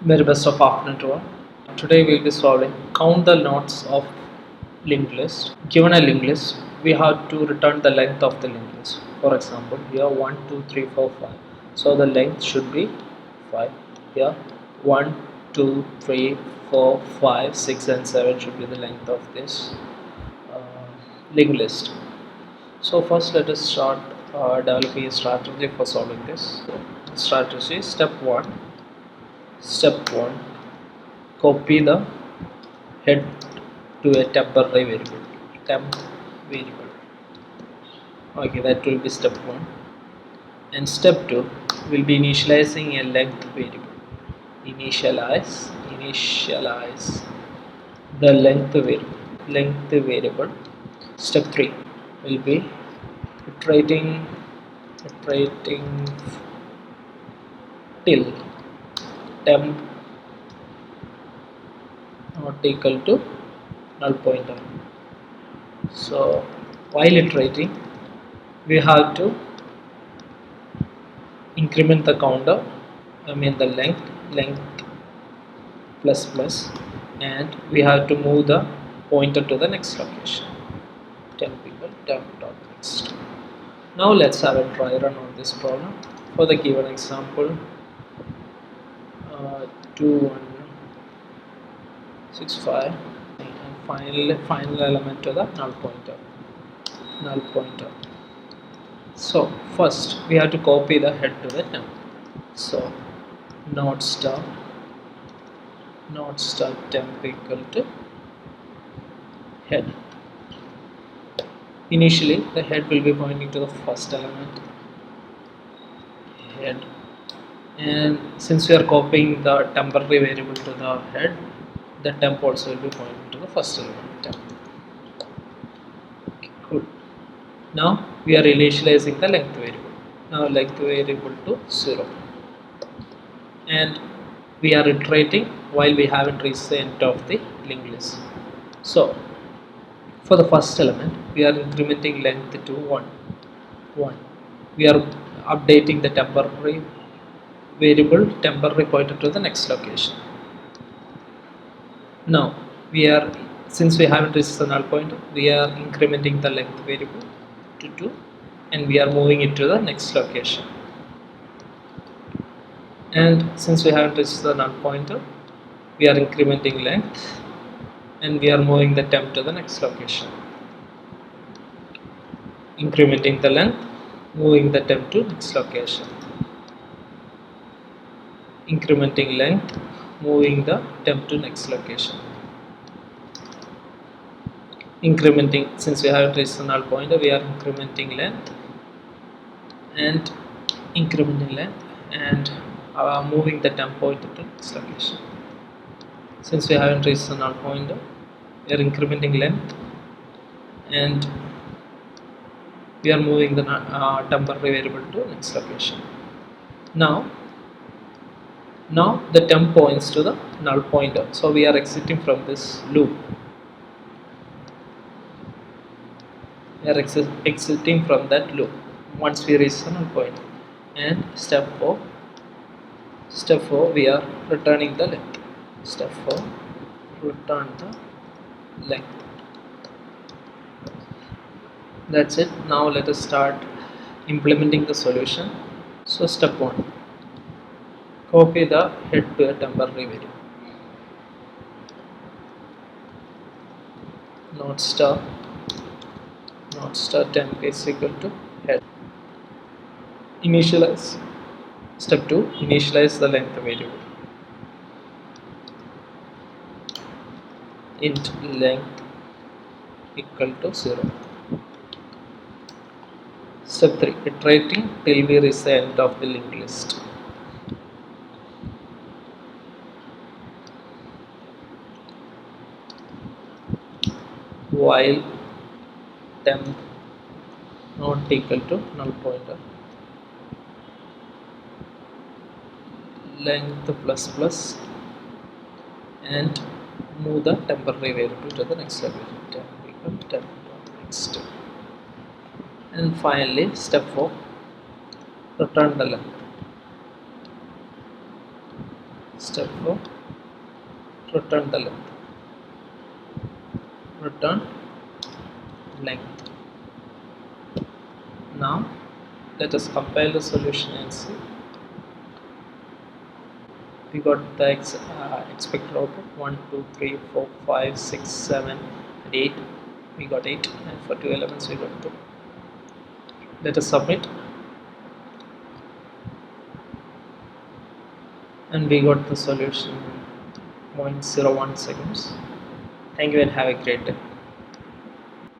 Very best of afternoon to all. Today we'll be solving count the nodes of linked list. Given a linked list, we have to return the length of the linked list. For example, here 1, 2, 3, 4, 5. So the length should be 5. Here 1, 2, 3, 4, 5, 6 and 7 should be the length of this linked list. So first let us start developing a strategy for solving this. So, strategy step 1. Step 1. Copy the head to a temporary variable. Temp variable. Okay, that will be step 1. And step 2 will be initializing a length variable. Initialize the length variable. Step 3 will be iterating till temp not equal to null pointer. So while iterating, we have to increment the counter, the length plus, and we have to move the pointer to the next location. Temp equal temp dot next. Now let's have a try run on this problem. For the given example, 2165, and final element to the null pointer. So first we have to copy the head to the temp. So node star temp equal to head. Initially the head will be pointing to the first element, head, and since we are copying the temporary variable to the head, the temp also will be pointing to the first element, temp. Okay, cool. Now we are initializing the length variable. Now length variable to 0, and we are iterating while we haven't reached the end of the linked list. So for the first element, we are incrementing length to 1. We are updating the temporary variable, temporary pointer to the next location. Now since we haven't reached the null pointer, we are incrementing the length variable to 2, and we are moving it to the next location. And since we haven't reached the null pointer, we are incrementing length, and we are moving the temp to the next location. Incrementing the length, moving the temp to next location. Incrementing length, moving the temp to next location. Incrementing, since we haven't reached the null pointer, we are incrementing length and moving the temp pointer to next location. Since we haven't reached the null pointer, we are incrementing length and we are moving the temporary variable to next location. Now the temp points to the null pointer, so we are exiting from this loop. We are exiting from that loop once we reach the null point. And step 4, we are returning the length. Step 4, return the length. That's it. Now let us start implementing the solution. So step 1, copy the head to a temporary variable. Node star temp is equal to head. Initialize. Step 2, initialize the length variable. Int length equal to 0. Step 3, iterating till we reach the end of the linked list. While temp not equal to null pointer, length plus, and move the temporary variable to the next location. Temp equal temp next. And finally step 4, return the length. Step 4, return the length. Return length. Now let us compile the solution and see. We got the expected output 1, 2, 3, 4, 5, 6, 7, and 8. We got 8, and for 2 elements we got 2. Let us submit, and we got the solution in 0.01 seconds. Thank you and have a great day.